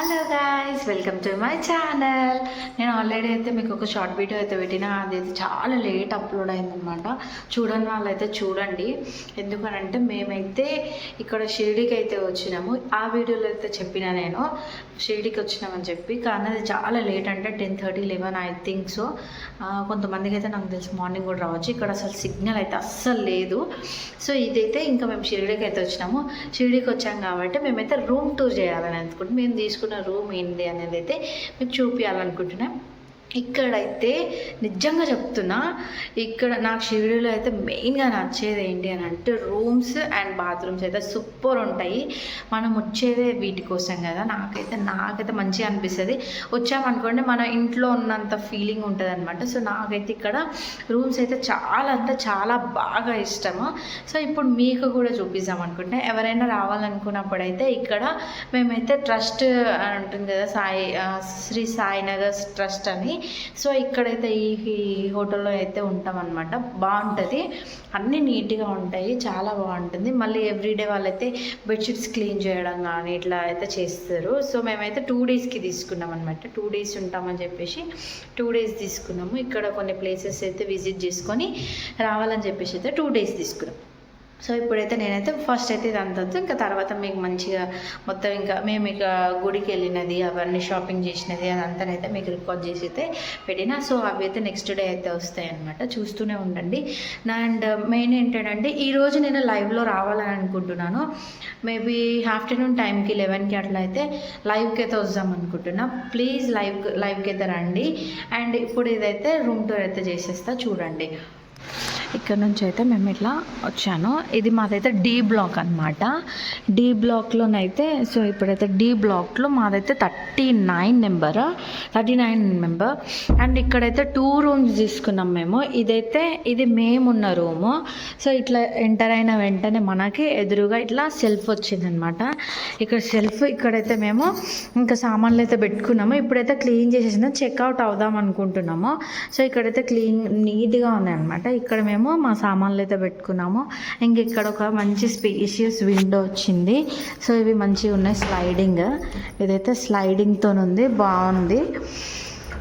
Hello guys, welcome to my channel. నేను already అయితే మీకు ఒక షార్ట్ వీడియో అయితే పెట్టినా, అది అయితే చాలా లేట్ అప్లోడ్ అయిందనమాట. చూడని వాళ్ళైతే చూడండి. ఎందుకనంటే మేమైతే ఇక్కడ షిరిడీకి అయితే వచ్చినాము. ఆ వీడియోలో అయితే చెప్పిన నేను షిరిడీకి వచ్చినామని చెప్పి, కానీ అది చాలా లేట్, అంటే 10:30, 11 ఐ థింక్ సో. కొంతమందికి అయితే నాకు తెలిసి మార్నింగ్ కూడా రావచ్చు. ఇక్కడ అసలు సిగ్నల్ అయితే అస్సలు లేదు. సో ఇదైతే ఇంకా మేము షిరిడీకి అయితే వచ్చినాము. షిరిడీకి వచ్చాం కాబట్టి మేమైతే రూమ్ టూర్ చేయాలని అనుకుంటున్నాం. మేము తీసుకున్న రూమ్ ఏంటి అనేది అయితే మీకు చూపించాలనుకుంటున్నాం. ఇక్కడైతే నిజంగా చెప్తున్నా, ఇక్కడ నాకు షిరిడీలో అయితే మెయిన్గా నచ్చేది ఏంటి అని అంటే రూమ్స్ అండ్ బాత్రూమ్స్ అయితే సూపర్ ఉంటాయి. మనం వచ్చేదే వీటి కోసం కదా. నాకైతే మంచిగా అనిపిస్తుంది. వచ్చామనుకోండి మన ఇంట్లో ఉన్నంత ఫీలింగ్ ఉంటుంది అనమాట. సో నాకైతే ఇక్కడ రూమ్స్ అయితే చాలా అంటే చాలా బాగా ఇష్టము. సో ఇప్పుడు మీకు కూడా చూపిద్దాం అనుకుంటే, ఎవరైనా రావాలనుకున్నప్పుడైతే ఇక్కడ మేమైతే ట్రస్ట్ అని ఉంటుంది కదా, శ్రీ సాయినగర్ ట్రస్ట్ అని. సో ఇక్కడైతే ఈ హోటల్లో అయితే ఉంటామన్నమాట. బాగుంటుంది, అన్నీ నీట్గా ఉంటాయి, చాలా బాగుంటుంది. మళ్ళీ ఎవ్రీడే వాళ్ళైతే బెడ్షీట్స్ క్లీన్ చేయడం కానీ ఇట్లా అయితే చేస్తారు. సో మేమైతే 2 డేస్కి తీసుకున్నాం అనమాట. 2 డేస్ ఉంటామని చెప్పేసి 2 డేస్ తీసుకున్నాము. ఇక్కడ కొన్ని ప్లేసెస్ అయితే విజిట్ చేసుకొని రావాలని చెప్పేసి అయితే 2 డేస్ తీసుకున్నాం. సో ఇప్పుడైతే నేనైతే ఫస్ట్ అయితే ఇదంతా, ఇంకా తర్వాత మీకు మంచిగా మొత్తం ఇంకా మేము ఇక గుడికి వెళ్ళినది, అవన్నీ షాపింగ్ చేసినది అదంతానైతే మీకు రికార్డ్ చేసి అయితే పెట్టినా. సో అవి అయితే నెక్స్ట్ డే అయితే వస్తాయి అనమాట. చూస్తూనే ఉండండి. అండ్ మెయిన్ ఏంటంటే ఈరోజు నేను లైవ్లో రావాలని అనుకుంటున్నాను. మేబీ ఆఫ్టర్నూన్ టైంకి 11కి అట్లా అయితే లైవ్కి అయితే వద్దాం అనుకుంటున్నా. ప్లీజ్ లైవ్కి అయితే రండి. అండ్ ఇప్పుడు ఇదైతే రూమ్ టూర్ అయితే చేసేస్తా, చూడండి. ఇక్కడ నుంచి అయితే మేము ఇట్లా వచ్చాను. ఇది మాదైతే డి బ్లాక్ అనమాట. డి బ్లాక్లోనైతే, సో ఇప్పుడైతే డి బ్లాక్లో మాదైతే 39 నెంబర్. అండ్ ఇక్కడైతే 2 రూమ్స్ తీసుకున్నాం మేము. ఇది మేమున్న రూము. సో ఇట్లా ఎంటర్ అయిన వెంటనే మనకి ఎదురుగా ఇట్లా సెల్ఫ్ వచ్చిందనమాట. ఇక్కడ సెల్ఫ్, ఇక్కడైతే మేము ఇంకా సామాన్లు అయితే పెట్టుకున్నాము. ఇప్పుడైతే క్లీన్ చేసేసిన చెక్అవుట్ అవుదాం అనుకుంటున్నాము. సో ఇక్కడైతే నీట్గా ఉన్నాయన్నమాట. ఇక్కడ మేము మా సామాన్లు అయితే పెట్టుకున్నాము. ఇంక ఇక్కడ ఒక మంచి స్పేషియస్ విండో వచ్చింది. సో ఇవి మంచిగా ఉన్నాయి, స్లైడింగ్. ఇదైతే స్లైడింగ్తో ఉంది, బాగుంది.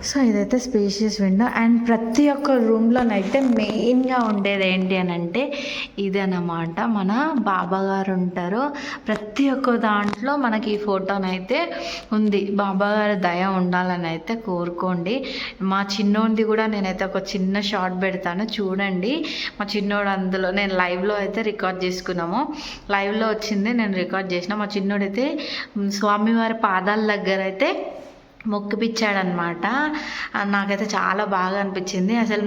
సో ఇదైతే స్పేషియస్ విండో. అండ్ ప్రతి ఒక్క రూమ్లోనైతే మెయిన్గా ఉండేది ఏంటి అని అంటే ఇదన్నమాట. మన బాబాగారు ఉంటారు. ప్రతి ఒక్క దాంట్లో మనకి ఈ ఫోటోనైతే ఉంది. బాబాగారి దయ ఉండాలని అయితే కోరుకోండి. మా చిన్నోడిది కూడా నేనైతే ఒక చిన్న షార్ట్ పెడతాను, చూడండి. మా చిన్నోడు అందులో, నేను లైవ్లో అయితే రికార్డ్ చేసుకున్నాము. లైవ్లో వచ్చింది, నేను రికార్డ్ చేసిన. మా చిన్నోడైతే స్వామివారి పాదాల దగ్గర అయితే మొక్కిపిచ్చాడనమాట. నాకైతే చాలా బాగా అనిపించింది. అసలు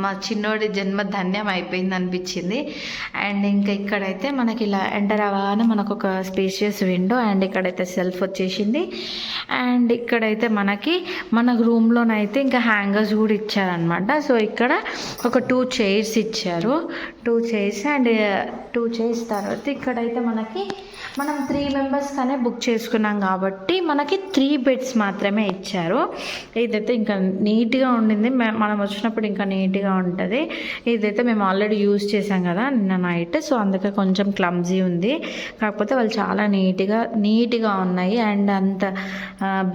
మా చిన్నోడి జన్మ ధన్యం అయిపోయింది అనిపించింది. అండ్ ఇంకా ఇక్కడైతే మనకి ఇలా ఎంటర్ అవ్వగానే మనకు ఒక స్పేషియస్ విండో. అండ్ ఇక్కడైతే సెల్ఫ్ వచ్చేసింది. అండ్ ఇక్కడైతే మన రూమ్లోనైతే ఇంకా హ్యాంగర్స్ కూడా ఇచ్చారనమాట. సో ఇక్కడ ఒక 2 చైర్స్ ఇచ్చారు. 2 చైర్స్ అండ్ 2 చైర్స్ తర్వాత ఇక్కడైతే మనం 3 మెంబర్స్గానే బుక్ చేసుకున్నాం కాబట్టి మనకి 3 బెడ్స్ మాత్రమే ఇచ్చారు. ఇదైతే ఇంకా నీట్గా ఉండింది. మనం వచ్చినప్పుడు ఇంకా నీట్గా ఉంటుంది. ఇదైతే మేము ఆల్రెడీ యూజ్ చేసాం కదా నిన్న నైట్. సో అందుకే కొంచెం క్లమ్జీ ఉంది. కాకపోతే వాళ్ళు చాలా నీట్గా ఉన్నాయి. అండ్ అంత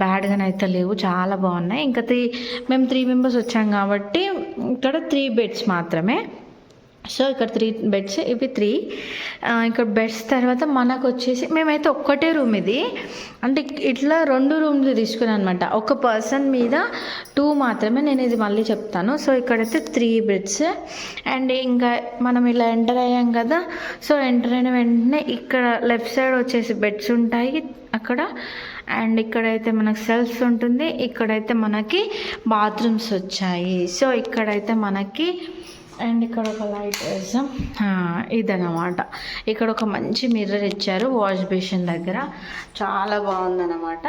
బ్యాడ్గానైతే లేవు, చాలా బాగున్నాయి. ఇంకా మేము 3 మెంబర్స్ వచ్చాం కాబట్టి ఇక్కడ 3 బెడ్స్ మాత్రమే. సో ఇక్కడ 3 బెడ్స్, ఇవి 3. ఇక్కడ బెడ్స్ తర్వాత మనకు వచ్చేసి మేమైతే ఒక్కటే రూమ్ ఇది, అంటే ఇట్లా 2 రూమ్లు తీసుకున్నాను అనమాట. ఒక పర్సన్ మీద 2 మాత్రమే. నేను ఇది మళ్ళీ చెప్తాను. సో ఇక్కడైతే 3 బెడ్స్. అండ్ ఇంకా మనం ఇలా ఎంటర్ అయ్యాం కదా. సో ఎంటర్ అయిన వెంటనే ఇక్కడ లెఫ్ట్ సైడ్ వచ్చేసి బెడ్స్ ఉంటాయి అక్కడ. అండ్ ఇక్కడైతే మనకు సెల్ఫ్స్ ఉంటుంది. ఇక్కడైతే మనకి బాత్రూమ్స్ వచ్చాయి. సో ఇక్కడైతే మనకి, అండ్ ఇక్కడ ఒక లైట్ వేసాం. ఇదన్నమాట. ఇక్కడ ఒక మంచి మిర్రర్ ఇచ్చారు వాష్ బేసిన్ దగ్గర, చాలా బాగుందన్నమాట.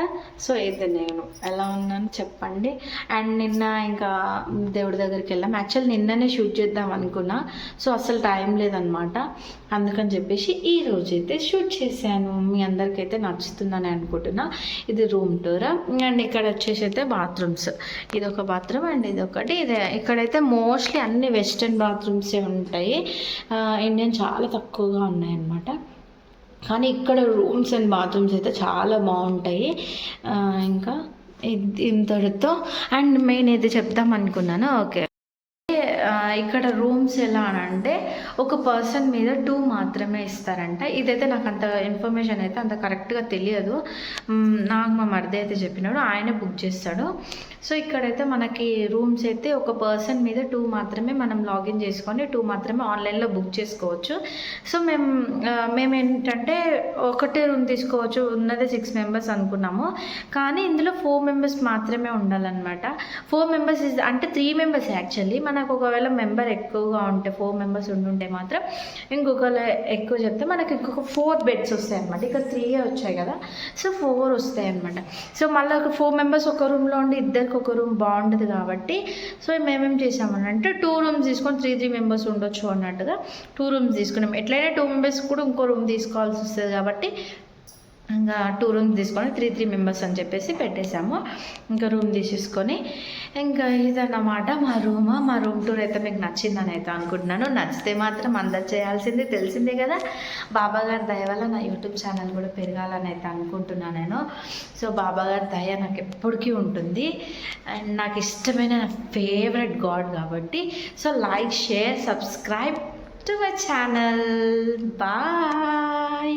సో ఇది నేను ఎలా ఉన్నాను చెప్పండి. అండ్ నిన్న ఇంకా దేవుడి దగ్గరికి వెళ్ళాం. యాక్చువల్ నిన్ననే షూట్ చేద్దాం అనుకున్నా. సో అసలు టైం లేదనమాట. అందుకని చెప్పేసి ఈరోజు అయితే షూట్ చేశాను. మీ అందరికైతే నచ్చుతుందని అనుకుంటున్నా. ఇది రూమ్ టూర్. అండ్ ఇక్కడ వచ్చేసి అయితే బాత్రూమ్స్. ఇది ఒక బాత్రూమ్ అండ్ ఇది ఒకటి. ఇక్కడైతే మోస్ట్లీ అన్ని వెస్ట్రన్ బాత్రూమ్సే ఉంటాయి. ఇండియన్ చాలా తక్కువగా ఉన్నాయన్నమాట. కానీ ఇక్కడ రూమ్స్ అండ్ బాత్రూమ్స్ అయితే చాలా బాగుంటాయి. ఇంకా ఇంతటితో అండ్ మెయిన్ ఏది చెప్దాం అనుకున్నాను. ఓకే, ఇక్కడ రూమ్స్ ఎలా అని అంటే ఒక పర్సన్ మీద 2 మాత్రమే ఇస్తారంట. ఇదైతే నాకు అంత ఇన్ఫర్మేషన్ అయితే అంత కరెక్ట్గా తెలియదు. నాకు మా మరిది అయితే చెప్పినాడు, ఆయనే బుక్ చేస్తాడు. సో ఇక్కడైతే మనకి రూమ్స్ అయితే ఒక పర్సన్ మీద 2 మాత్రమే మనం లాగిన్ చేసుకొని 2 మాత్రమే ఆన్లైన్లో బుక్ చేసుకోవచ్చు. సో మేము ఏంటంటే ఒకటే రూమ్ తీసుకోవచ్చు, ఉన్నదే 6 మెంబర్స్ అనుకున్నాము. కానీ ఇందులో 4 మెంబర్స్ మాత్రమే ఉండాలన్నమాట. 4 మెంబర్స్ అంటే 3 మెంబర్స్ యాక్చువల్లీ. మనకు ఒకవేళ మెంబర్ ఎక్కువగా ఉంటే 4 మెంబర్స్ ఉండుంటే మాత్రం ఇంకొకరు ఎక్కువ చెప్తే మనకి ఇంకొక 4 బెడ్స్ వస్తాయి అనమాట. ఇక్కడ 3 వచ్చాయి కదా, సో 4 వస్తాయి అనమాట. సో మళ్ళీ ఒక 4 మెంబర్స్ ఒక రూమ్లో ఉండి ఇద్దరికి ఒక రూమ్ బాగుండదు కాబట్టి సో మేమేం చేసామని అంటే 2 రూమ్స్ తీసుకొని 3 మెంబర్స్ ఉండొచ్చు అన్నట్టుగా 2 రూమ్స్ తీసుకున్నాం. ఎట్లయినా 2 మెంబర్స్ కూడా ఇంకో రూమ్ తీసుకోవాల్సి వస్తుంది కాబట్టి ఇంకా 2 రూమ్స్ తీసుకొని 3 మెంబర్స్ అని చెప్పేసి పెట్టేశాము. ఇంకా రూమ్ తీసేసుకొని ఇంకా ఇదన్నమాట మా రూమ్ టూర్ అయితే మీకు నచ్చిందని అయితే అనుకుంటున్నాను. నచ్చితే మాత్రం అందరు చేయాల్సింది తెలిసిందే కదా. బాబాగారి దయ వల్ల నా యూట్యూబ్ ఛానల్ కూడా పెరగాలని అయితే అనుకుంటున్నాను నేను. సో బాబాగారి దయ నాకు ఎప్పటికీ ఉంటుంది అండ్ నాకు ఇష్టమైన నా ఫేవరెట్ గాడ్ కాబట్టి. So like, share, subscribe to my channel. Bye.